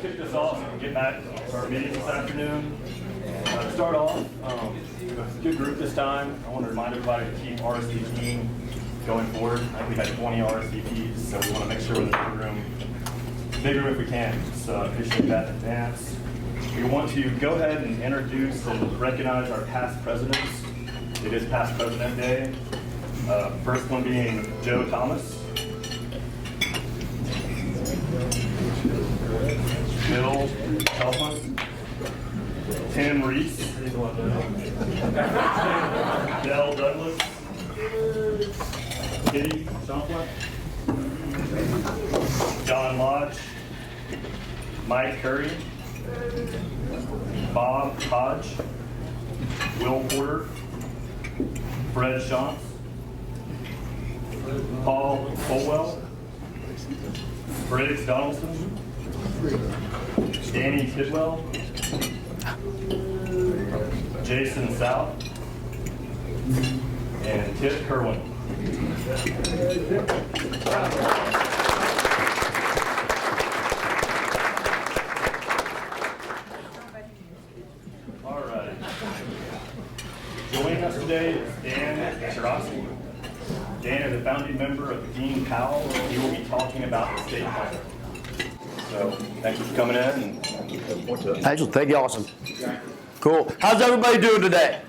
kick this off and get back to our meeting this afternoon. To start off, good group this time. I want to remind everybody to keep RSVPing going forward. I think we've had 20 RSVPs, so we want to make sure we're in the big room if we can. So I appreciate that in advance. We want to go ahead and introduce and recognize our past presidents. It is Past President Day. First one being Joe Thomas. Bill Helfman, Tim Reese, Dell Douglas, Kitty Shumplet, John Lodge, Mike Curry, Bob Hodge, Will Porter, Fred Shantz, Paul Colwell, Briggs Donaldson, Danny Tidwell, Jason South, and Kit Kerwin. All right. Joining us today is Dan Cherkassky. Dan is a founding member of Dean Powell. He will be talking about the state plan. So, thank you for coming in. Angel, thank you. Awesome. Cool. How's everybody doing today?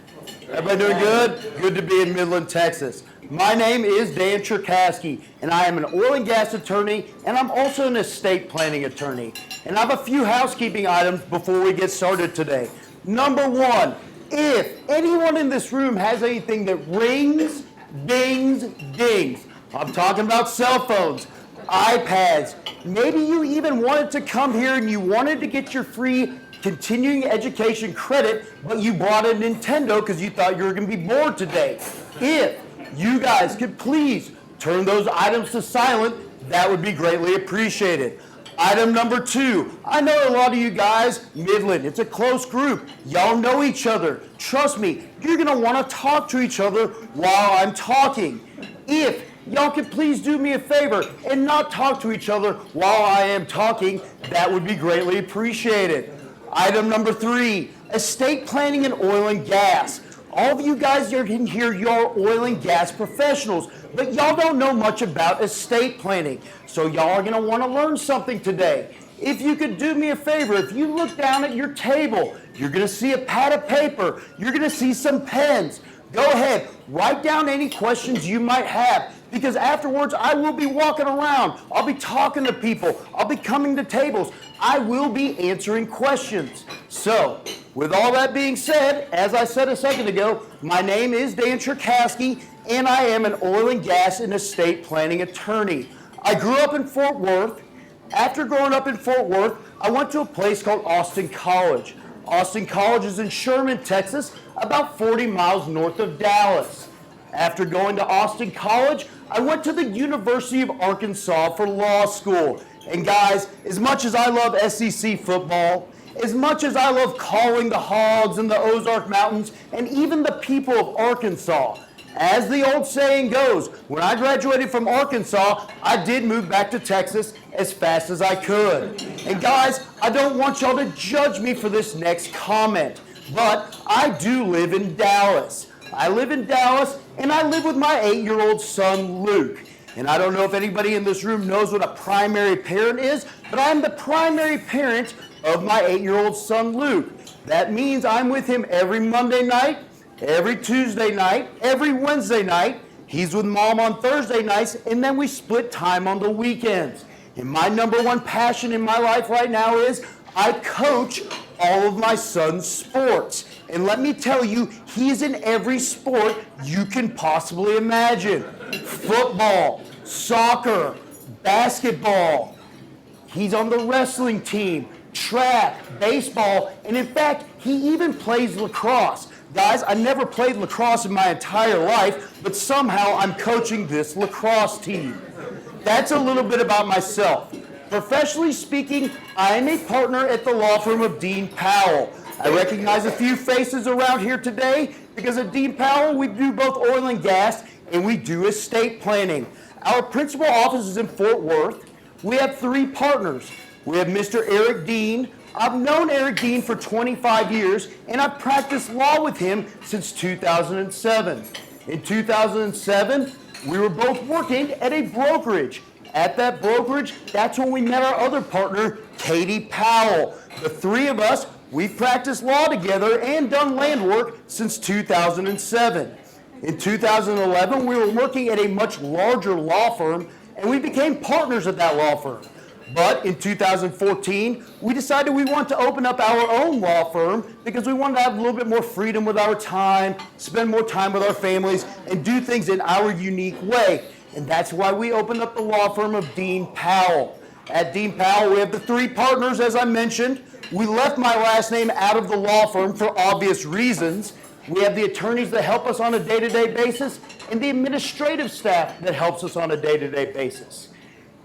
Everybody doing good? Good to be in Midland, Texas. My name is Dan Cherkassky, and I am an oil and gas attorney, and I'm also an estate planning attorney. And I have a few housekeeping items before we get started today. Number one, if anyone in this room has anything that rings, dings, dings, I'm talking about cell phones, iPads, maybe you even wanted to come here and you wanted to get your free continuing education credit, but you bought a Nintendo because you thought you were going to be bored today. If you guys could please turn those items to silent, that would be greatly appreciated. Item number two, I know a lot of you guys, Midland, it's a close group. Y'all know each other. Trust me, you're going to want to talk to each other while I'm talking. If y'all could please do me a favor and not talk to each other while I am talking, that would be greatly appreciated. Item number three, estate planning and oil and gas. All of you guys are in here, you're oil and gas professionals, but y'all don't know much about estate planning. So y'all are gonna wanna learn something today. If you could do me a favor, if you look down at your table, you're gonna see a pad of paper, you're gonna see some pens. Go ahead, write down any questions you might have, because afterwards I will be walking around, I'll be talking to people, I'll be coming to tables, I will be answering questions. So, with all that being said, as I said a second ago, my name is Dan Cherkassky, and I am an oil and gas and estate planning attorney. I grew up in Fort Worth. After growing up in Fort Worth, I went to a place called Austin College. Austin College is in Sherman, Texas, about 40 miles north of Dallas. After going to Austin College, I went to the University of Arkansas for law school. And guys, as much as I love SEC football, as much as I love calling the Hogs and the Ozark Mountains, and even the people of Arkansas, as the old saying goes, when I graduated from Arkansas, I did move back to Texas as fast as I could. And guys, I don't want y'all to judge me for this next comment, but I do live in Dallas. I live in Dallas, and I live with my 8-year-old son, Luke. And I don't know if anybody in this room knows what a primary parent is, but I'm the primary parent of my 8-year-old son, Luke. That means I'm with him every Monday night, every Tuesday night, every Wednesday night. He's with Mom on Thursday nights, and then we split time on the weekends. And my number one passion in my life right now is I coach all of my son's sports. And let me tell you, he's in every sport you can possibly imagine. Football, soccer, basketball. He's on the wrestling team, track, baseball, and in fact, he even plays lacrosse. Guys, I never played lacrosse in my entire life, but somehow I'm coaching this lacrosse team. That's a little bit about myself. Professionally speaking, I am a partner at the law firm of Dean Powell. I recognize a few faces around here today because at Dean Powell, we do both oil and gas and we do estate planning. Our principal office is in Fort Worth. We have 3 partners. We have Mr. Eric Dean. I've known Eric Dean for 25 years, and I've practiced law with him since 2007. In 2007, we were both working at a brokerage. At that brokerage, that's when we met our other partner, Katie Powell. The three of us, we've practiced law together and done land work since 2007. In 2011, we were working at a much larger law firm, and we became partners at that law firm. But in 2014, we decided we wanted to open up our own law firm because we wanted to have a little bit more freedom with our time, spend more time with our families, and do things in our unique way. And that's why we opened up the law firm of Dean Powell. At Dean Powell, we have the three partners, as I mentioned. We left my last name out of the law firm for obvious reasons. We have the attorneys that help us on a day-to-day basis and the administrative staff that helps us on a day-to-day basis.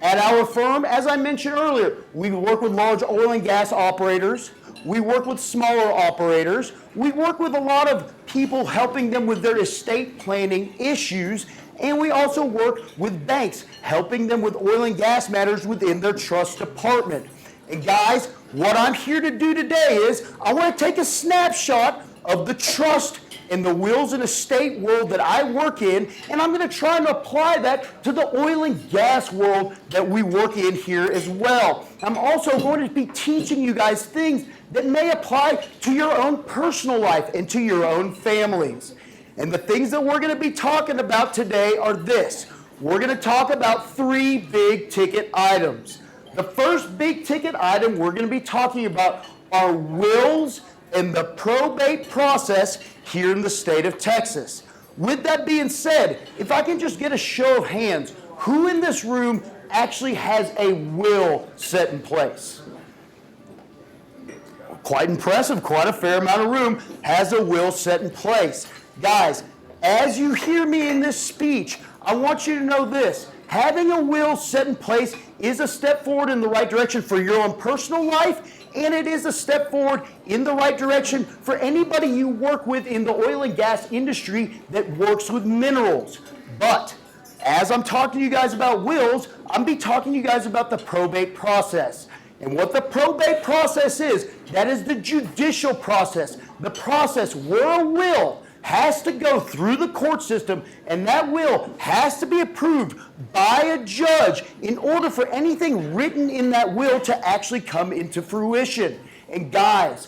At our firm, as I mentioned earlier, we work with large oil and gas operators. We work with smaller operators. We work with a lot of people helping them with their estate planning issues. And we also work with banks, helping them with oil and gas matters within their trust department. And guys, what I'm here to do today is I want to take a snapshot of the trust in the wills and estate world that I work in, and I'm going to try and apply that to the oil and gas world that we work in here as well. I'm also going to be teaching you guys things that may apply to your own personal life and to your own families. And the things that we're going to be talking about today are this. We're going to talk about three big ticket items. The first big ticket item we're going to be talking about are wills and the probate process here in the state of Texas. With that being said, if I can just get a show of hands, who in this room actually has a will set in place? Quite impressive, quite a fair amount of room has a will set in place. Guys, as you hear me in this speech, I want you to know this. Having a will set in place is a step forward in the right direction for your own personal life, and it is a step forward in the right direction for anybody you work with in the oil and gas industry that works with minerals. But as I'm talking to you guys about wills, I'm be talking to you guys about the probate process. And what the probate process is, that is the judicial process, the process where a will has to go through the court system, and that will has to be approved by a judge in order for anything written in that will to actually come into fruition. And guys,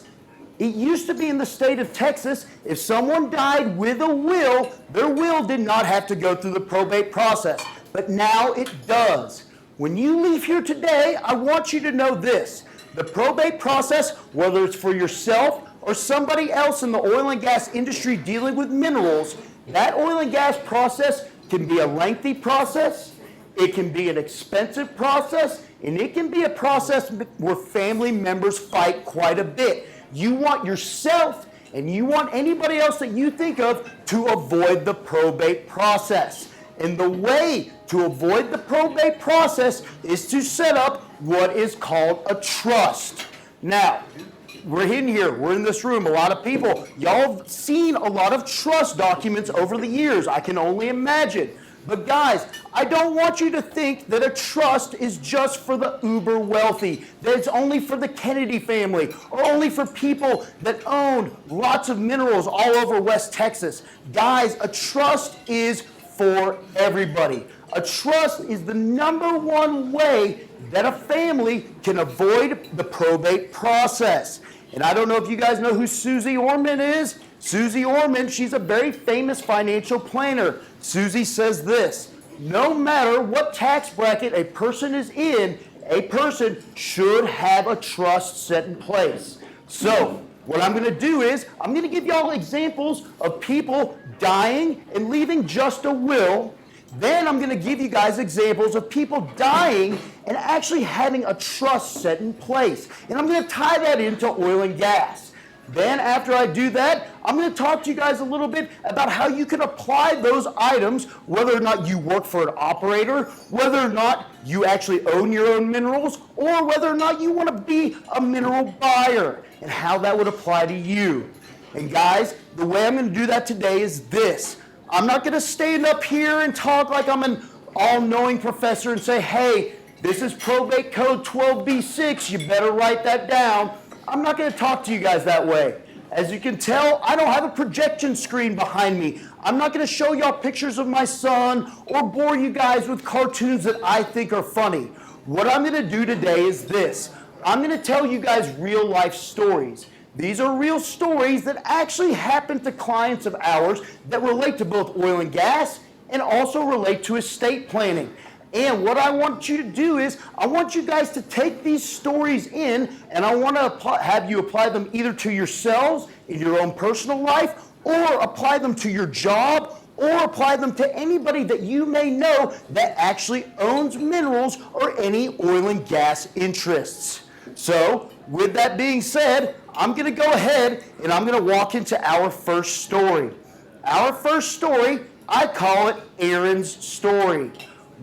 it used to be in the state of Texas, if someone died with a will, their will did not have to go through the probate process. But now it does. When you leave here today, I want you to know this. The probate process, whether it's for yourself or somebody else in the oil and gas industry dealing with minerals, that oil and gas process can be a lengthy process, it can be an expensive process, and it can be a process where family members fight quite a bit. You want yourself and you want anybody else that you think of to avoid the probate process. And the way to avoid the probate process is to set up what is called a trust. Now, we're in here, we're in this room, a lot of people, y'all have seen a lot of trust documents over the years, I can only imagine. But guys, I don't want you to think that a trust is just for the uber wealthy, that it's only for the Kennedy family, or only for people that own lots of minerals all over West Texas. Guys, a trust is for everybody. A trust is the number one way that a family can avoid the probate process. And I don't know if you guys know who Susie Orman is. Susie Orman, she's a very famous financial planner. Susie says this: no matter what tax bracket a person is in, a person should have a trust set in place. So, what I'm going to do is, I'm going to give y'all examples of people dying and leaving just a will. Then I'm going to give you guys examples of people dying and actually having a trust set in place. And I'm going to tie that into oil and gas. Then after I do that, I'm going to talk to you guys a little bit about how you can apply those items, whether or not you work for an operator, whether or not you actually own your own minerals, or whether or not you want to be a mineral buyer, and how that would apply to you. And guys, the way I'm going to do that today is this. I'm not going to stand up here and talk like I'm an all-knowing professor and say, hey, This is probate code 12B6. You better write that down. I'm not going to talk to you guys that way. As you can tell, I don't have a projection screen behind me. I'm not going to show y'all pictures of my son or bore you guys with cartoons that I think are funny. What I'm going to do today is this. I'm going to tell you guys real life stories. These are real stories that actually happen to clients of ours that relate to both oil and gas and also relate to estate planning. And what I want you to do is, I want you guys to take these stories in, and I want to have you apply them either to yourselves in your own personal life, or apply them to your job, or apply them to anybody that you may know that actually owns minerals or any oil and gas interests. So, with that being said, I'm going to go ahead and I'm going to walk into our first story. Our first story, I call it Erin's story.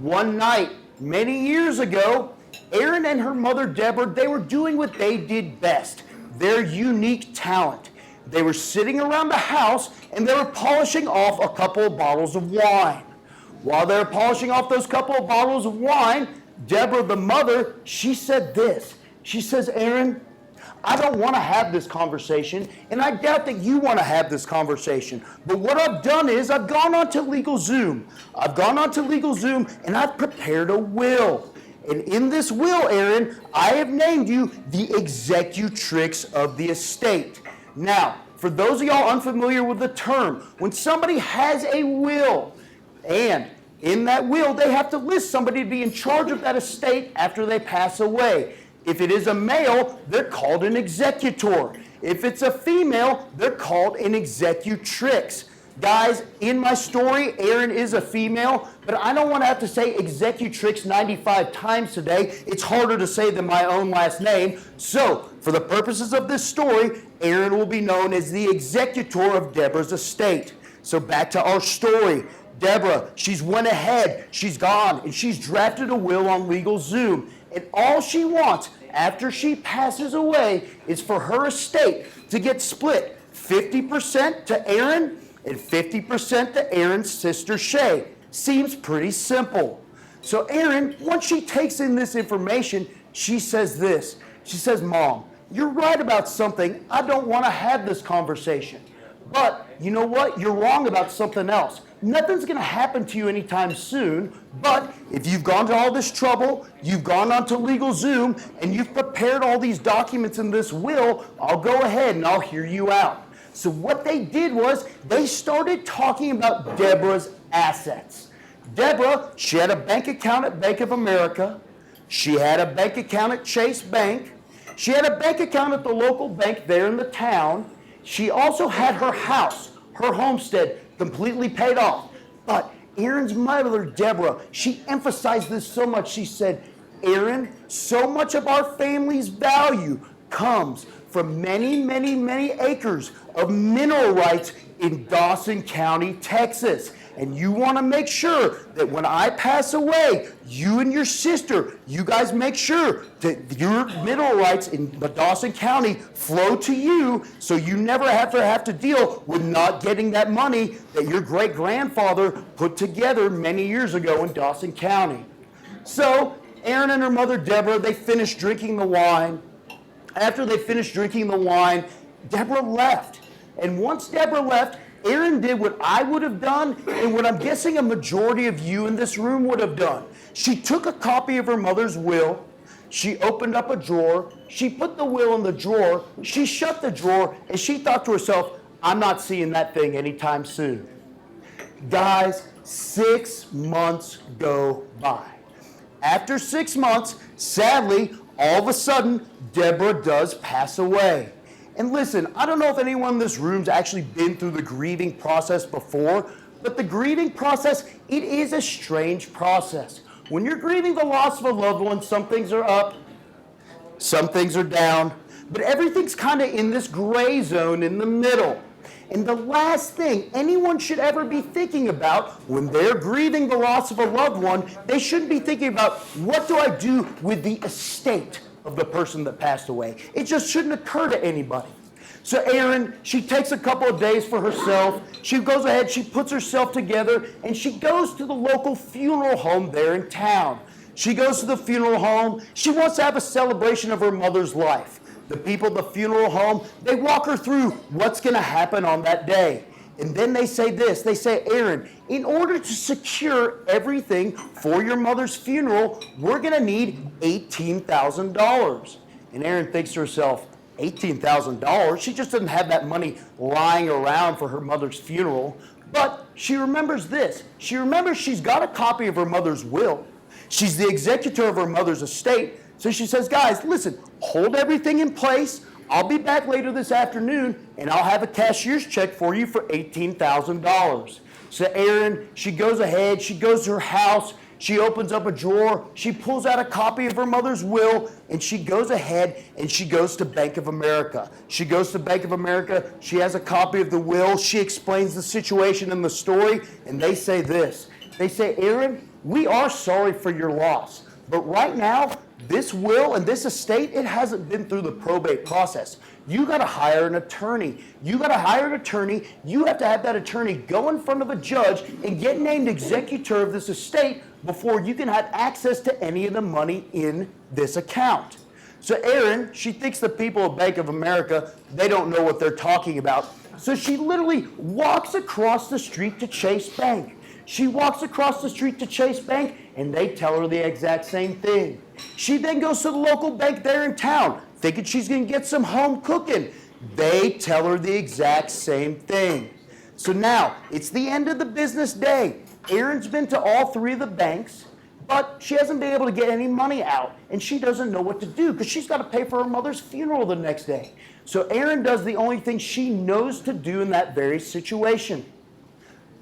One night, many years ago, Erin and her mother Deborah, they were doing what they did best, their unique talent. They were sitting around the house and they were polishing off a couple of bottles of wine. While they were polishing off those couple of bottles of wine, Deborah, the mother, she said this. She says, Erin, I don't want to have this conversation, and I doubt that you want to have this conversation. But what I've done is I've gone on to LegalZoom. And I've prepared a will. And in this will, Erin, I have named you the executrix of the estate. Now, for those of y'all unfamiliar with the term, when somebody has a will, and in that will, they have to list somebody to be in charge of that estate after they pass away. If it is a male, they're called an executor. If it's a female, they're called an executrix. Guys, in my story, Erin is a female, but I don't want to have to say executrix 95 times today. It's harder to say than my own last name. So, for the purposes of this story, Erin will be known as the executor of Deborah's estate. So back to our story. Deborah, she's went ahead, she's gone, and she's drafted a will on LegalZoom. And all she wants after she passes away is for her estate to get split 50% to Erin and 50% to Erin's sister Shay. Seems pretty simple. So Erin, once she takes in this information, she says this. She says, Mom, you're right about something. I don't want to have this conversation. But you know what? You're wrong about something else. Nothing's going to happen to you anytime soon, but if you've gone to all this trouble, you've gone onto LegalZoom, and you've prepared all these documents in this will, I'll go ahead and I'll hear you out. So what they did was they started talking about Deborah's assets. Deborah, she had a bank account at Bank of America. She had a bank account at Chase Bank. She had a bank account at the local bank there in the town. She also had her house, her homestead, completely paid off. But Erin's mother, Deborah, she emphasized this so much. She said, Erin, so much of our family's value comes from many, many, many acres of mineral rights in Dawson County, Texas. And you want to make sure that when I pass away, you and your sister, you guys make sure that your mineral rights in Dawson County flow to you, so you never have to deal with not getting that money that your great-grandfather put together many years ago in Dawson County. So Erin and her mother, Deborah, they finished drinking the wine. After they finished drinking the wine, Deborah left. And once Deborah left, Erin did what I would have done and what I'm guessing a majority of you in this room would have done. She took a copy of her mother's will, she opened up a drawer, she put the will in the drawer, she shut the drawer, and she thought to herself, I'm not seeing that thing anytime soon. Guys, 6 months go by. After 6 months, sadly, all of a sudden, Deborah does pass away. And listen, I don't know if anyone in this room's actually been through the grieving process before, but the grieving process, it is a strange process. When you're grieving the loss of a loved one, some things are up, some things are down, but everything's kind of in this gray zone in the middle. And the last thing anyone should ever be thinking about when they're grieving the loss of a loved one, they shouldn't be thinking about, what do I do with the estate of the person that passed away? It just shouldn't occur to anybody. So Erin, she takes a couple of days for herself. She goes ahead, she puts herself together, and she goes to the local funeral home there in town. She goes to the funeral home. She wants to have a celebration of her mother's life. The people at the funeral home, they walk her through what's going to happen on that day. And then they say this. They say, Aaron, in order to secure everything for your mother's funeral, we're going to need $18,000. And Aaron thinks to herself, $18,000? She just doesn't have that money lying around for her mother's funeral. But she remembers this. She remembers she's got a copy of her mother's will. She's the executor of her mother's estate. So she says, guys, listen, hold everything in place. I'll be back later this afternoon, and I'll have a cashier's check for you for $18,000. So Erin, she goes ahead, she goes to her house, she opens up a drawer, she pulls out a copy of her mother's will, and she goes ahead and she goes to Bank of America. She goes to Bank of America, she has a copy of the will, she explains the situation and the story, and they say this. They say, Erin, we are sorry for your loss, but right now, this will and this estate, it hasn't been through the probate process. You got to hire an attorney. You got to hire an attorney. You have to have that attorney go in front of a judge and get named executor of this estate before you can have access to any of the money in this account. So Erin, she thinks the people of Bank of America, they don't know what they're talking about. So she literally walks across the street to Chase Bank. She walks across the street to Chase Bank, and they tell her the exact same thing. She then goes to the local bank there in town, thinking she's going to get some home cooking. They tell her the exact same thing. So now, it's the end of the business day. Erin's been to all three of the banks, but she hasn't been able to get any money out, and she doesn't know what to do because she's got to pay for her mother's funeral the next day. So Erin does the only thing she knows to do in that very situation.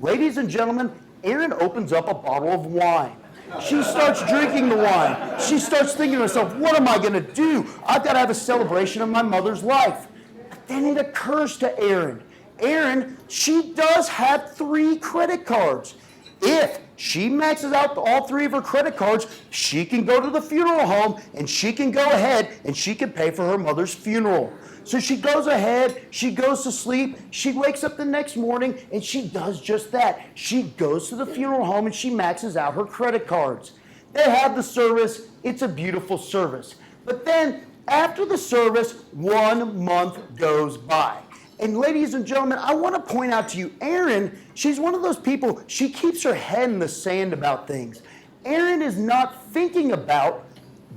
Ladies and gentlemen, Erin opens up a bottle of wine. She starts drinking the wine. She starts thinking to herself, what am I going to do? I've got to have a celebration of my mother's life. But then it occurs to Erin. Erin, she does have 3 credit cards. If she maxes out all 3 of her credit cards, she can go to the funeral home and she can go ahead and she can pay for her mother's funeral. So she goes ahead, she goes to sleep, she wakes up the next morning, and she does just that. She goes to the funeral home and she maxes out her credit cards. They have the service, it's a beautiful service. But then, after the service, 1 month goes by. And ladies and gentlemen, I want to point out to you, Erin, she's one of those people, she keeps her head in the sand about things. Erin is not thinking about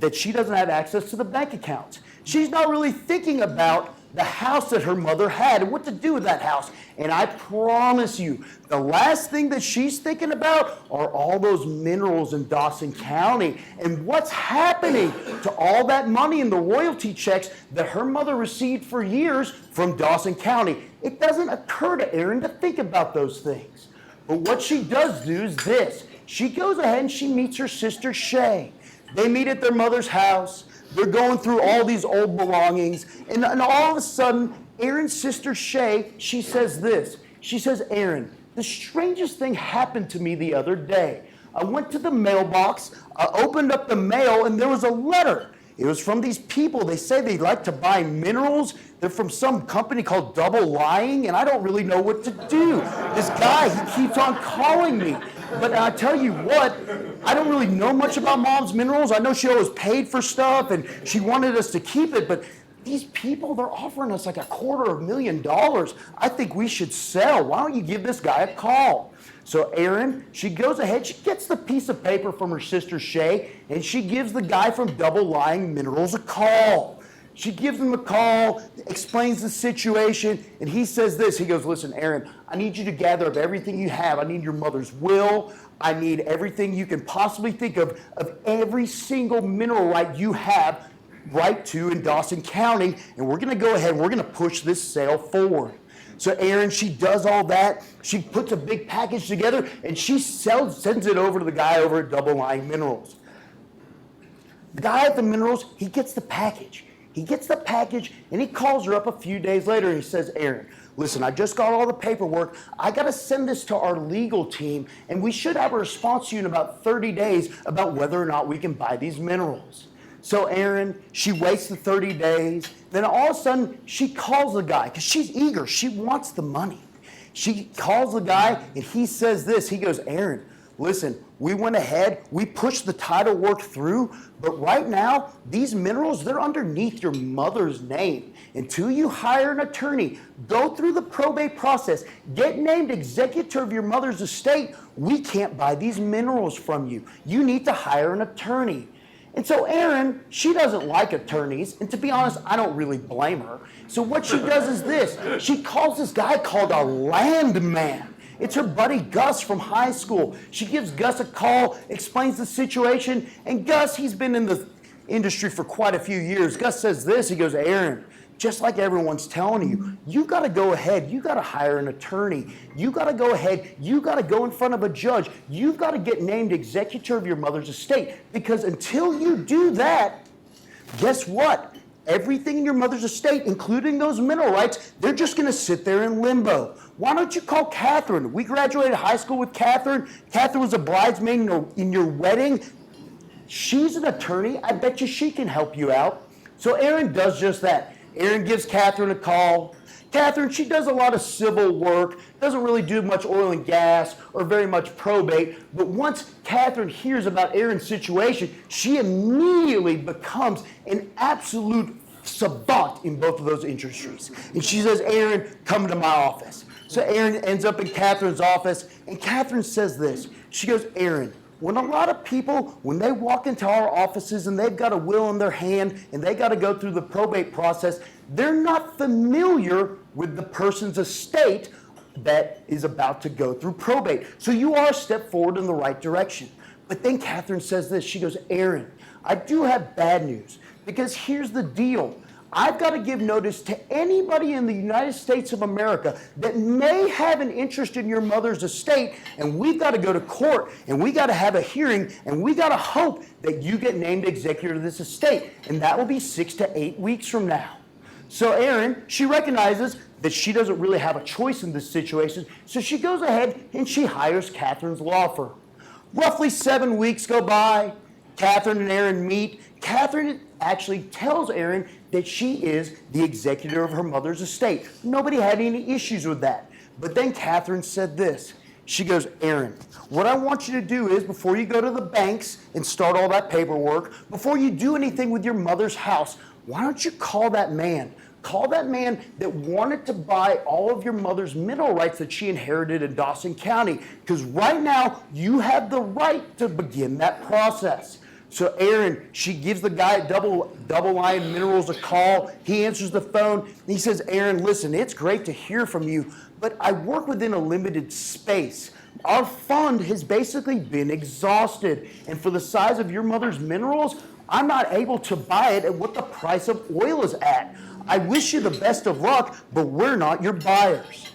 that she doesn't have access to the bank accounts. She's not really thinking about the house that her mother had and what to do with that house. And I promise you, the last thing that she's thinking about are all those minerals in Dawson County and what's happening to all that money in the royalty checks that her mother received for years from Dawson County. It doesn't occur to Erin to think about those things. But what she does do is this. She goes ahead and she meets her sister Shay. They meet at their mother's house. They're going through all these old belongings. And all of a sudden, Erin's sister Shay, she says this. She says, Erin, the strangest thing happened to me the other day. I went to the mailbox, I opened up the mail, and there was a letter. It was from these people. They say they like to buy minerals. They're from some company called Double Lying, and I don't really know what to do. This guy, he keeps on calling me. But I tell you what, I don't really know much about Mom's Minerals. I know she always paid for stuff, and she wanted us to keep it, but these people, they're offering us like $250,000. I think we should sell. Why don't you give this guy a call? So Erin, she goes ahead, she gets the piece of paper from her sister Shay, and she gives the guy from Double Lying Minerals a call. She gives him a call, explains the situation, and he says this. He goes, listen, Erin, I need you to gather up everything you have. I need your mother's will. I need everything you can possibly think of every single mineral right you have right to in Dawson County, and we're going to go ahead and we're going to push this sale forward. So Erin, she does all that. She puts a big package together, and she sends it over to the guy over at Double Lying Minerals. The guy at the minerals, he gets the package. He gets the package, and he calls her up a few days later, and he says, Erin, listen, I just got all the paperwork. I got to send this to our legal team, and we should have a response to you in about 30 days about whether or not we can buy these minerals. So Erin, she waits the 30 days. Then all of a sudden, she calls the guy because she's eager. She wants the money. She calls the guy, and he says this. He goes, Erin, listen, we went ahead, we pushed the title work through, but right now, these minerals, they're underneath your mother's name. Until you hire an attorney, go through the probate process, get named executor of your mother's estate, we can't buy these minerals from you. You need to hire an attorney. And so Erin, she doesn't like attorneys, and to be honest, I don't really blame her. So what she does is this, she calls this guy called a landman. It's her buddy Gus from high school. She gives Gus a call, explains the situation, and Gus, he's been in the industry for quite a few years. Gus says this, he goes, Erin, just like everyone's telling you, you got to go ahead, you got to hire an attorney. You got to go ahead, you got to go in front of a judge. You've got to get named executor of your mother's estate, because until you do that, guess what? Everything in your mother's estate, including those mineral rights, they're just going to sit there in limbo. Why don't you call Catherine? We graduated high school with Catherine. Catherine was a bridesmaid in your wedding. She's an attorney. I bet you she can help you out. So Erin does just that. Erin gives Catherine a call. Catherine, she does a lot of civil work, doesn't really do much oil and gas or very much probate, but once Catherine hears about Erin's situation, she immediately becomes an absolute savant in both of those industries. And she says, Erin, come to my office. So Erin ends up in Catherine's office, and Catherine says this. She goes, Erin, when a lot of people, when they walk into our offices and they've got a will in their hand and they got to go through the probate process, they're not familiar with the person's estate that is about to go through probate. So you are a step forward in the right direction. But then Catherine says this. She goes, Erin, I do have bad news, because here's the deal. I've got to give notice to anybody in the United States of America that may have an interest in your mother's estate, and we've got to go to court, and we got to have a hearing, and we got to hope that you get named executor of this estate, and that will be 6 to 8 weeks from now. So Erin, she recognizes that she doesn't really have a choice in this situation, so she goes ahead and she hires Catherine's law firm. Roughly 7 weeks go by. Catherine and Erin meet. Catherine actually tells Erin that she is the executor of her mother's estate. Nobody had any issues with that. But then Catherine said this. She goes, Erin, what I want you to do is, before you go to the banks and start all that paperwork, before you do anything with your mother's house, why don't you call that man? Call that man that wanted to buy all of your mother's mineral rights that she inherited in Dawson County, because right now you have the right to begin that process. So Erin, she gives the guy at Double Lion Minerals a call. He answers the phone. And he says, Erin, listen, it's great to hear from you, but I work within a limited space. Our fund has basically been exhausted. And for the size of your mother's minerals, I'm not able to buy it at what the price of oil is at. I wish you the best of luck, but we're not your buyers.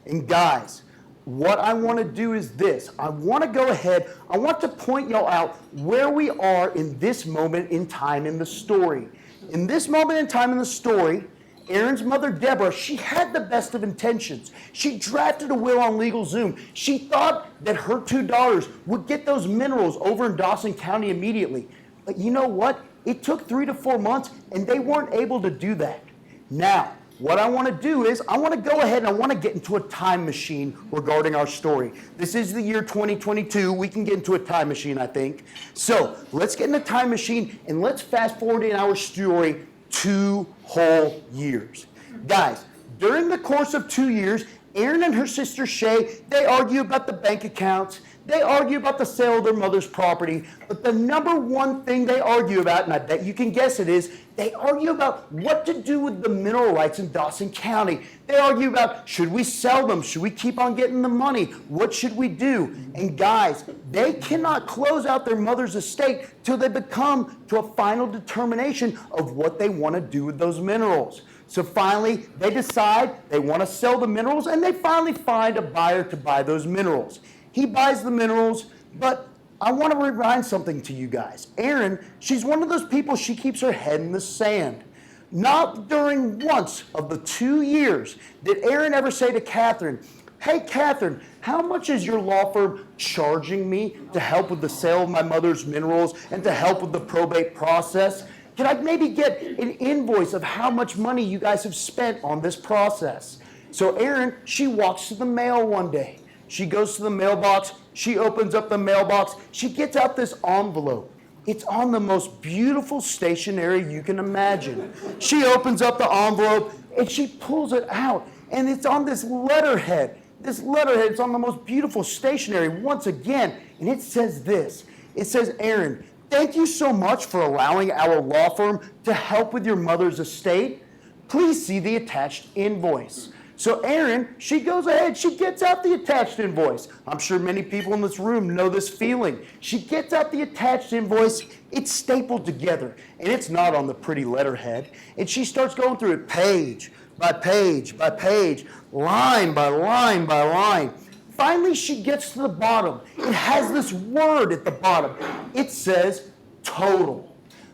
And guys, what I want to do is this. I want to go ahead, I want to point y'all out where we are in this moment in time in the story. In this moment in time in the story, Erin's mother, Deborah, she had the best of intentions. She drafted a will on LegalZoom. She thought that her two daughters would get those minerals over in Dawson County immediately. But you know what? It took 3 to 4 months, and they weren't able to do that. Now, what I want to do is I want to go ahead and I want to get into a time machine regarding our story. This is the year 2022. We can get into a time machine, I think. So let's get in a time machine and let's fast forward in our story 2 whole years. Guys, during the course of 2 years, Erin and her sister Shay, they argue about the bank accounts. They argue about the sale of their mother's property. But the number one thing they argue about, and I bet you can guess it is, they argue about what to do with the mineral rights in Dawson County. They argue about, should we sell them? Should we keep on getting the money? What should we do? And guys, they cannot close out their mother's estate till they become to a final determination of what they want to do with those minerals. So finally, they decide they want to sell the minerals, and they finally find a buyer to buy those minerals. He buys the minerals, but I want to remind something to you guys. Erin, she's one of those people, she keeps her head in the sand. Not during once of the 2 years did Erin ever say to Catherine, hey, Catherine, how much is your law firm charging me to help with the sale of my mother's minerals and to help with the probate process? Can I maybe get an invoice of how much money you guys have spent on this process? So Erin, she walks to the mail one day. She goes to the mailbox. She opens up the mailbox. She gets out this envelope. It's on the most beautiful stationery you can imagine. She opens up the envelope and she pulls it out. And it's on this letterhead. This letterhead, it's on the most beautiful stationery once again. And it says this. It says, Aaron, thank you so much for allowing our law firm to help with your mother's estate. Please see the attached invoice. So Erin, she goes ahead, she gets out the attached invoice. I'm sure many people in this room know this feeling. She gets out the attached invoice, it's stapled together, and it's not on the pretty letterhead. And she starts going through it page by page by page, line by line by line. Finally, she gets to the bottom. It has this word at the bottom. It says total.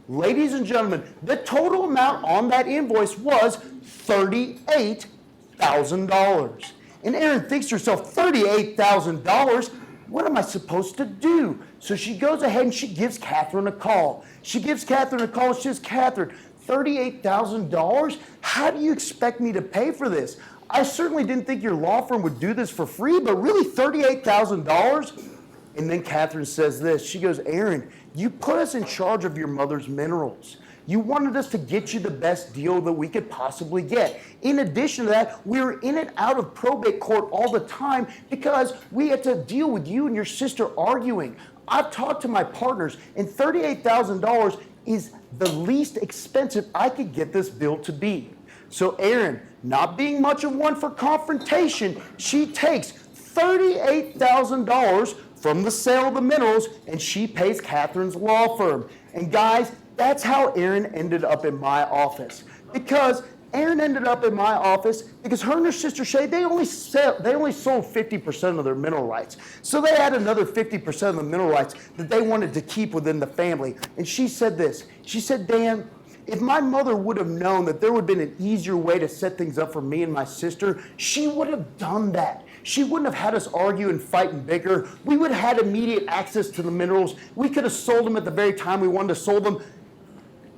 Ladies and gentlemen, the total amount on that invoice was $38,000. And Erin thinks to herself, $38,000? What am I supposed to do? So she goes ahead and she gives Catherine a call. She gives Catherine a call. She says, Catherine, $38,000? How do you expect me to pay for this? I certainly didn't think your law firm would do this for free, but really $38,000? And then Catherine says this. She goes, Erin, you put us in charge of your mother's minerals. You wanted us to get you the best deal that we could possibly get. In addition to that, we were in and out of probate court all the time because we had to deal with you and your sister arguing. I've talked to my partners, and $38,000 is the least expensive I could get this bill to be. So Erin, not being much of one for confrontation, she takes $38,000 from the sale of the minerals and she pays Catherine's law firm. And guys, that's how Erin ended up in my office. Because Erin ended up in my office because her and her sister Shay, they only sold 50% of their mineral rights. So they had another 50% of the mineral rights that they wanted to keep within the family. And she said this, she said, Dan, if my mother would have known that there would have been an easier way to set things up for me and my sister, she would have done that. She wouldn't have had us argue and fight and bicker. We would have had immediate access to the minerals. We could have sold them at the very time we wanted to sold them.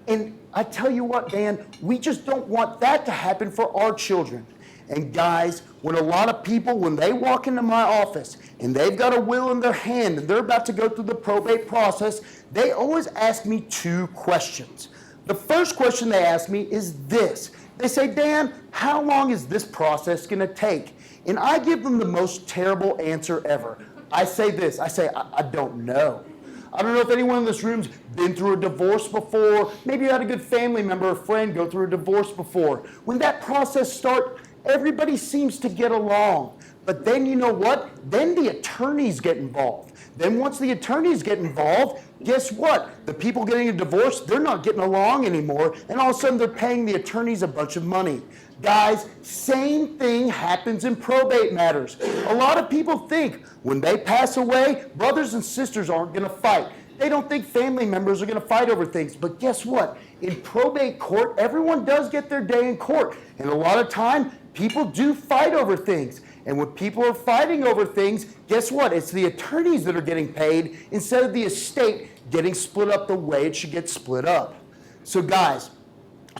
And I tell you what, Dan, we just don't want that to happen for our children. And guys, when a lot of people, when they walk into my office and they've got a will in their hand and they're about to go through the probate process, they always ask me two questions. The first question they ask me is this. They say, Dan, how long is this process going to take? And I give them the most terrible answer ever. I say this, I say, I don't know. I don't know if anyone in this room's been through a divorce before. Maybe you had a good family member or friend go through a divorce before. When that process starts, everybody seems to get along. But then you know what? Then the attorneys get involved. Then once the attorneys get involved, guess what? The people getting a divorce, they're not getting along anymore, and all of a sudden they're paying the attorneys a bunch of money. Guys, same thing happens in probate matters. A lot of people think when they pass away, brothers and sisters aren't going to fight. They don't think family members are going to fight over things. But guess what? In probate court, everyone does get their day in court. And a lot of time, people do fight over things. And when people are fighting over things, guess what? It's the attorneys that are getting paid instead of the estate getting split up the way it should get split up. So guys,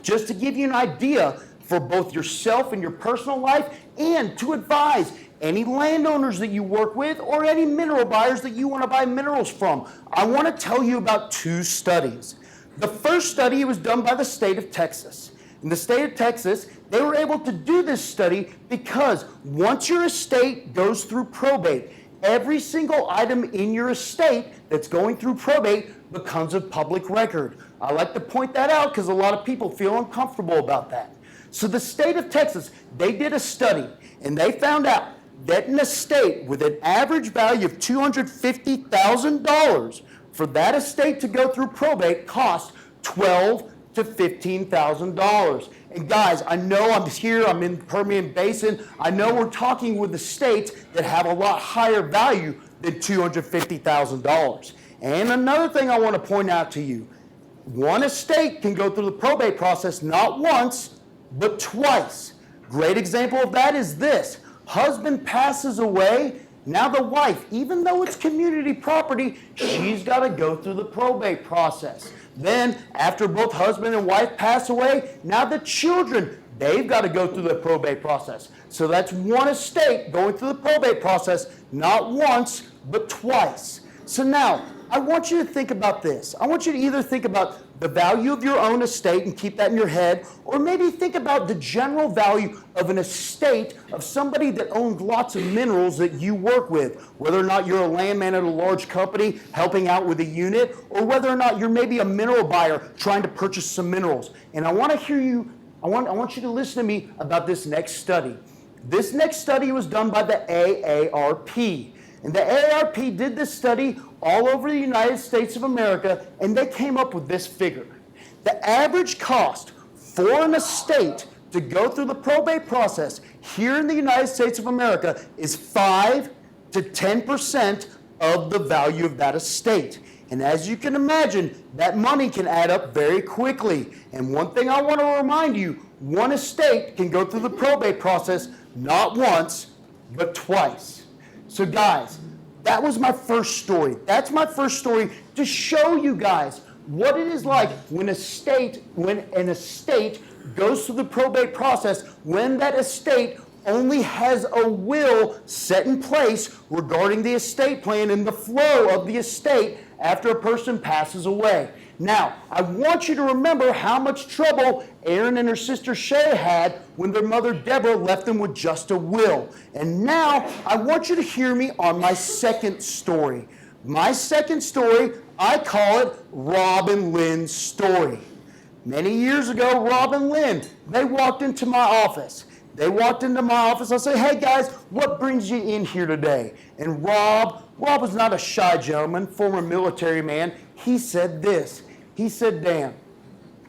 just to give you an idea for both yourself and your personal life, and to advise any landowners that you work with or any mineral buyers that you want to buy minerals from, I want to tell you about two studies. The first study was done by the state of Texas. In the state of Texas, they were able to do this study because once your estate goes through probate, every single item in your estate that's going through probate becomes a public record. I like to point that out because a lot of people feel uncomfortable about that. So the state of Texas, they did a study and they found out that an estate with an average value of $250,000 for that estate to go through probate costs $12,000 to $15,000. And guys, I know I'm here, I'm in Permian Basin. I know we're talking with the states that have a lot higher value than $250,000. And another thing I want to point out to you, one estate can go through the probate process not once, but twice. Great example of that is this. Husband passes away, now the wife, even though it's community property, she's got to go through the probate process. Then, after both husband and wife pass away, now the children, they've got to go through the probate process. So that's one estate going through the probate process not once, but twice. So now, I want you to think about this. I want you to either think about the value of your own estate and keep that in your head, or maybe think about the general value of an estate of somebody that owns lots of minerals that you work with, whether or not you're a landman at a large company helping out with a unit, or whether or not you're maybe a mineral buyer trying to purchase some minerals. And I want to hear you, I want you to listen to me about this next study. This next study was done by the AARP. And the AARP did this study all over the United States of America, and they came up with this figure. The average cost for an estate to go through the probate process here in the United States of America is 5 to 10% of the value of that estate. And as you can imagine, that money can add up very quickly. And one thing I want to remind you, one estate can go through the probate process not once, but twice. So guys, that was my first story. That's my first story to show you guys what it is like when an estate goes through the probate process, when that estate only has a will set in place regarding the estate plan and the flow of the estate after a person passes away. Now, I want you to remember how much trouble Erin and her sister Shay had when their mother Deborah left them with just a will. And now, I want you to hear me on my second story. My second story, I call it Rob and Lynn's story. Many years ago, Rob and Lynn, they walked into my office. I said, hey guys, what brings you in here today? And Rob was not a shy gentleman, former military man. He said this. He said, Dan,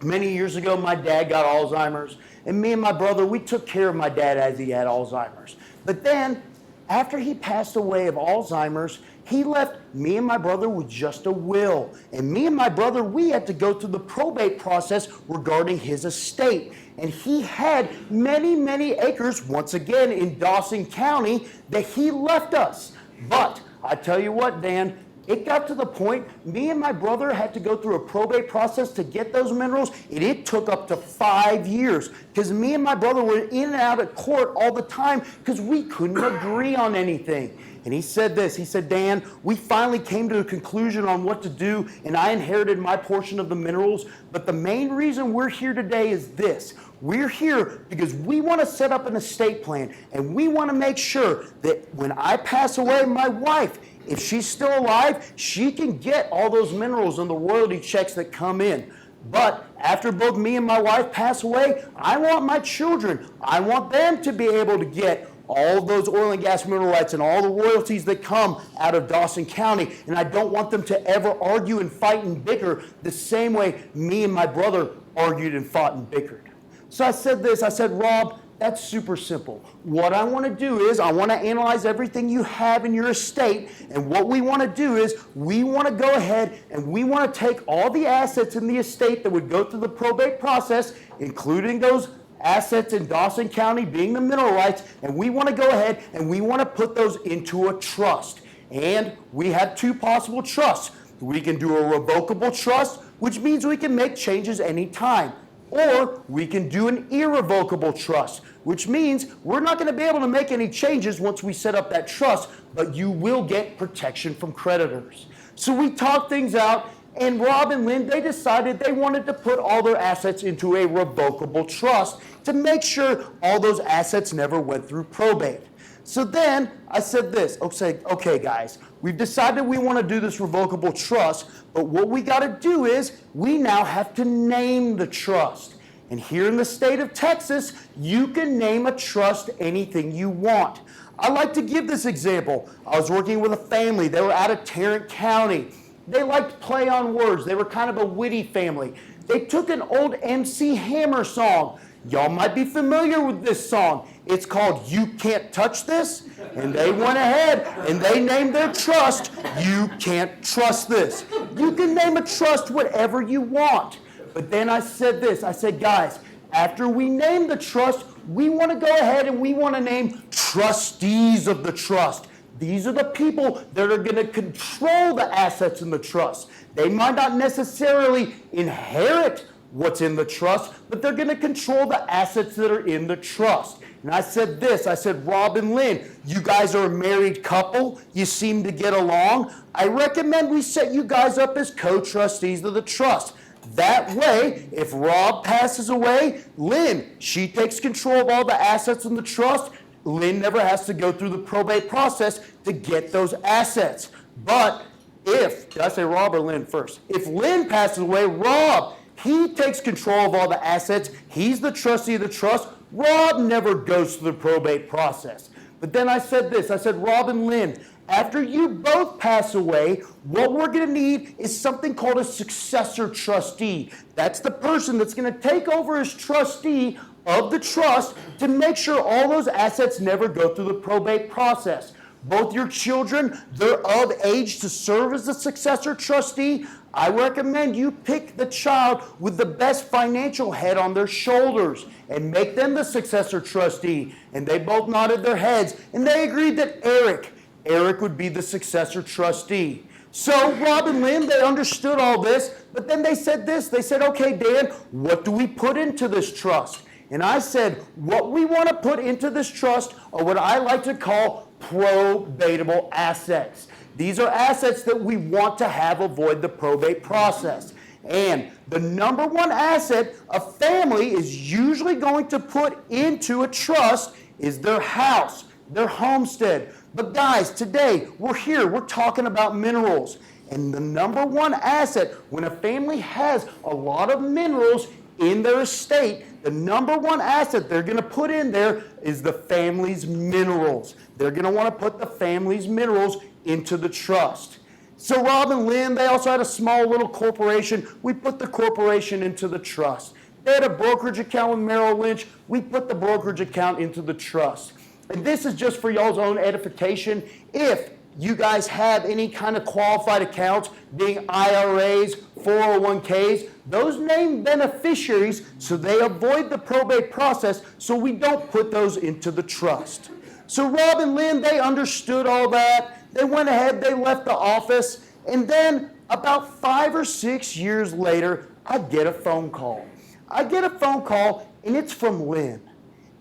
many years ago my dad got Alzheimer's, and me and my brother, we took care of my dad as he had Alzheimer's. But then, after he passed away of Alzheimer's, he left me and my brother with just a will. And me and my brother, we had to go through the probate process regarding his estate. And he had many, many acres, once again, in Dawson County that he left us. But I tell you what, Dan, it got to the point, me and my brother had to go through a probate process to get those minerals, and it took up to 5 years because me and my brother were in and out of court all the time because we couldn't agree on anything. And he said this, he said, Dan, we finally came to a conclusion on what to do, and I inherited my portion of the minerals, but the main reason we're here today is this. We're here because we want to set up an estate plan, and we want to make sure that when I pass away, my wife, if she's still alive, she can get all those minerals and the royalty checks that come in. But after both me and my wife pass away, I want my children, I want them to be able to get all those oil and gas mineral rights and all the royalties that come out of Dawson County. And I don't want them to ever argue and fight and bicker the same way me and my brother argued and fought and bickered. So I said this, I said, Rob, that's super simple. What I want to do is I want to analyze everything you have in your estate, and what we want to do is we want to go ahead and we want to take all the assets in the estate that would go through the probate process, including those assets in Dawson County being the mineral rights, and we want to go ahead and we want to put those into a trust. And we have two possible trusts. We can do a revocable trust, which means we can make changes anytime. Or we can do an irrevocable trust, which means we're not going to be able to make any changes once we set up that trust, but you will get protection from creditors. So we talked things out, and Rob and Lynn, they decided they wanted to put all their assets into a revocable trust to make sure all those assets never went through probate. So then I said this, okay guys, we've decided we want to do this revocable trust, but what we got to do is we now have to name the trust. And here in the state of Texas, you can name a trust anything you want. I like to give this example. I was working with a family. They were out of Tarrant County. They liked play on words. They were kind of a witty family. They took an old MC Hammer song. Y'all might be familiar with this song. It's called You Can't Touch This. And they went ahead and they named their trust, You Can't Trust This. You can name a trust whatever you want. But then I said this, I said, guys, after we name the trust, we want to go ahead and we want to name trustees of the trust. These are the people that are going to control the assets in the trust. They might not necessarily inherit what's in the trust, but they're going to control the assets that are in the trust. And I said this, I said, Rob and Lynn, you guys are a married couple. You seem to get along. I recommend we set you guys up as co-trustees of the trust. That way, if Rob passes away, Lynn, she takes control of all the assets in the trust. Lynn never has to go through the probate process to get those assets. But did I say Rob or Lynn first? If Lynn passes away, Rob, he takes control of all the assets. He's the trustee of the trust. Rob never goes through the probate process. But then I said this, I said, Rob and Lynn, after you both pass away, what we're going to need is something called a successor trustee. That's the person that's going to take over as trustee of the trust to make sure all those assets never go through the probate process. Both your children, they're of age to serve as the successor trustee. I recommend you pick the child with the best financial head on their shoulders and make them the successor trustee. And they both nodded their heads and they agreed that Eric would be the successor trustee. So Rob and Lynn, they understood all this, but then they said this, they said, okay, Dan, what do we put into this trust? And I said, what we want to put into this trust are what I like to call probatable assets. These are assets that we want to have avoid the probate process. And the number one asset a family is usually going to put into a trust is their house, their homestead. But guys, today we're talking about minerals. And the number one asset when a family has a lot of minerals in their estate, the number one asset they're going to put in there is the family's minerals. They're going to want to put the family's minerals into the trust. So Rob and Lynn, they also had a small little corporation. We put the corporation into the trust. They had a brokerage account with Merrill Lynch. We put the brokerage account into the trust. And this is just for y'all's own edification. If you guys have any kind of qualified accounts, being IRAs, 401ks, those named beneficiaries, so they avoid the probate process, so we don't put those into the trust. So Rob and Lynn, they understood all that. They went ahead, they left the office, and then about 5 or 6 years later, I get a phone call. And it's from Lynn.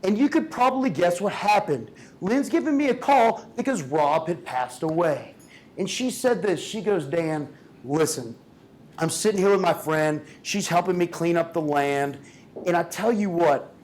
And you could probably guess what happened. Lynn's giving me a call because Rob had passed away. And she said this, she goes, Dan, listen, I'm sitting here with my friend. She's helping me clean up the land. And I tell you what,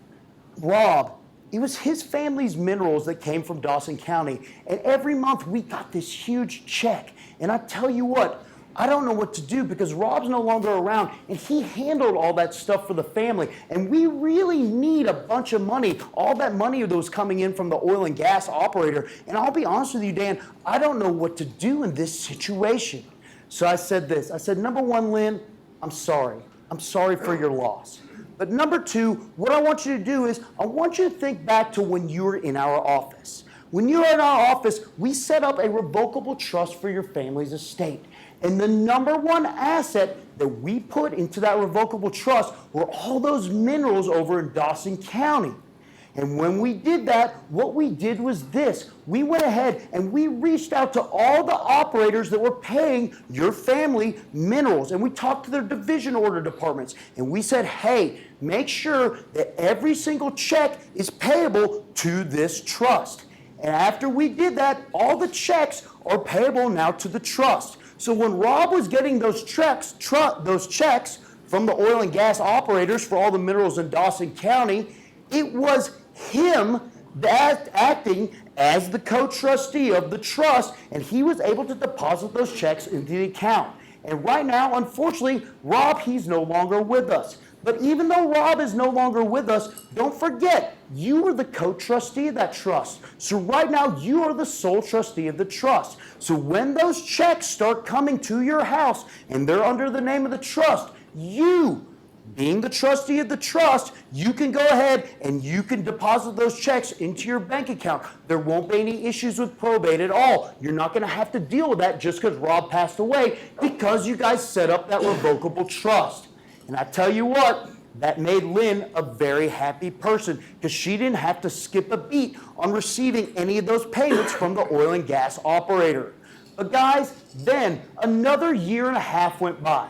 Rob, it was his family's minerals that came from Dawson County. And every month we got this huge check. And I tell you what, I don't know what to do because Rob's no longer around and he handled all that stuff for the family. And we really need a bunch of money, all that money that was coming in from the oil and gas operator. And I'll be honest with you, Dan, I don't know what to do in this situation. So I said this, I said, number one, Lynn, I'm sorry. I'm sorry for your loss. But number two, what I want you to do is I want you to think back to when you were in our office. When you were in our office, we set up a revocable trust for your family's estate. And the number one asset that we put into that revocable trust were all those minerals over in Dawson County. And when we did that, what we did was this. We went ahead and we reached out to all the operators that were paying your family minerals. And we talked to their division order departments. And we said, hey, make sure that every single check is payable to this trust. And after we did that, all the checks are payable now to the trust. So when Rob was getting those checks from the oil and gas operators for all the minerals in Dawson County, it was him acting as the co-trustee of the trust, and he was able to deposit those checks into the account. And right now, unfortunately, Rob, he's no longer with us. But even though Rob is no longer with us, don't forget, you are the co-trustee of that trust. So right now, you are the sole trustee of the trust. So when those checks start coming to your house and they're under the name of the trust, you, being the trustee of the trust, you can go ahead and you can deposit those checks into your bank account. There won't be any issues with probate at all. You're not going to have to deal with that just because Rob passed away because you guys set up that revocable trust. And I tell you what, that made Lynn a very happy person because she didn't have to skip a beat on receiving any of those payments from the oil and gas operator. But guys, then another 1.5 years went by.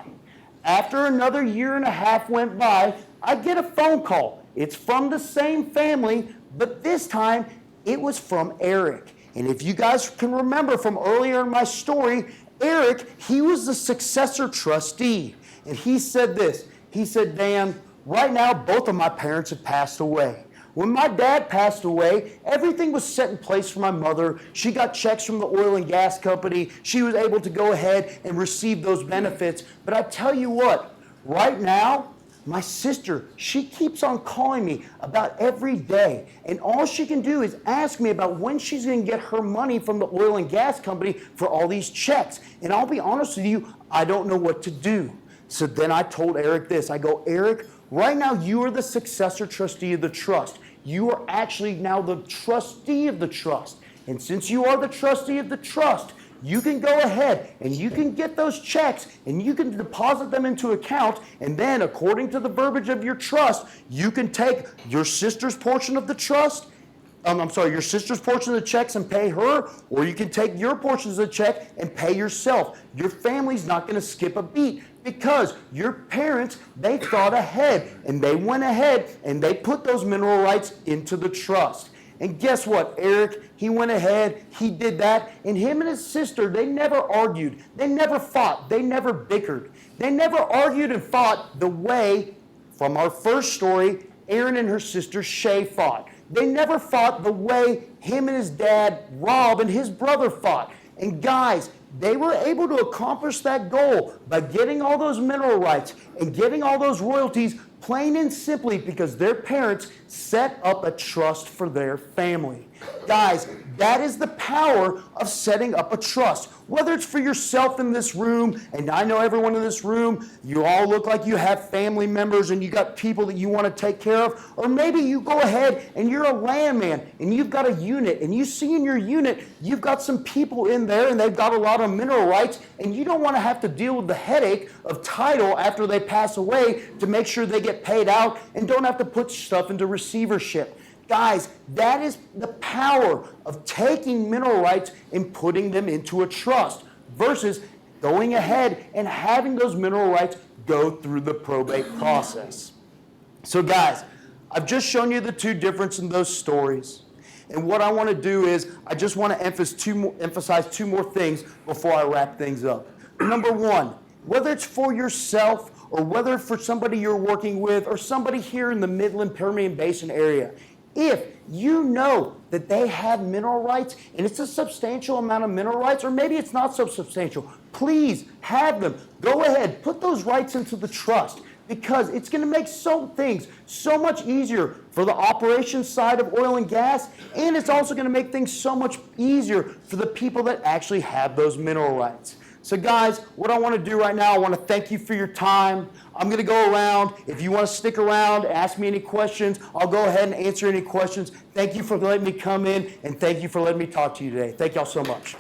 After another year and a half went by, I get a phone call. It's from the same family, but this time it was from Eric. And if you guys can remember from earlier in my story, Eric, he was the successor trustee. And he said this. He said, Dan, right now both of my parents have passed away. When my dad passed away, everything was set in place for my mother. She got checks from the oil and gas company. She was able to go ahead and receive those benefits. But I tell you what, right now, my sister, she keeps on calling me about every day. And all she can do is ask me about when she's going to get her money from the oil and gas company for all these checks. And I'll be honest with you, I don't know what to do. So then I told Eric this. I go, Eric, right now you are the successor trustee of the trust. You are actually now the trustee of the trust. And since you are the trustee of the trust, you can go ahead and you can get those checks and you can deposit them into account, and then according to the verbiage of your trust, you can take your sister's portion of the trust, your sister's portion of the checks and pay her, or you can take your portions of the check and pay yourself. Your family's not going to skip a beat because your parents, they thought ahead and they went ahead and they put those mineral rights into the trust. And guess what? Eric, he went ahead, he did that, and him and his sister, they never argued. They never fought. They never bickered. They never argued and fought the way, from our first story, Aaron and her sister Shay fought. They never fought the way him and his dad, Rob, and his brother fought. And guys, they were able to accomplish that goal by getting all those mineral rights and getting all those royalties plain and simply because their parents set up a trust for their family. Guys, that is the power of setting up a trust. Whether it's for yourself in this room, and I know everyone in this room, you all look like you have family members and you got people that you want to take care of, or maybe you go ahead and you're a landman and you've got a unit and you see in your unit you've got some people in there and they've got a lot of mineral rights and you don't want to have to deal with the headache of title after they pass away to make sure they get paid out and don't have to put stuff into receivership. Guys, that is the power of taking mineral rights and putting them into a trust versus going ahead and having those mineral rights go through the probate process. So guys, I've just shown you the two differences in those stories. And what I want to do is I just want to emphasize two more things before I wrap things up. Number one, whether it's for yourself or whether for somebody you're working with or somebody here in the Midland Permian Basin area, if you know that they have mineral rights and it's a substantial amount of mineral rights, or maybe it's not so substantial, please have them. Go ahead, put those rights into the trust because it's going to make things so much easier for the operations side of oil and gas, and it's also going to make things so much easier for the people that actually have those mineral rights. So guys, what I want to do right now, I want to thank you for your time. I'm going to go around. If you want to stick around, ask me any questions, I'll go ahead and answer any questions. Thank you for letting me come in, and thank you for letting me talk to you today. Thank y'all so much.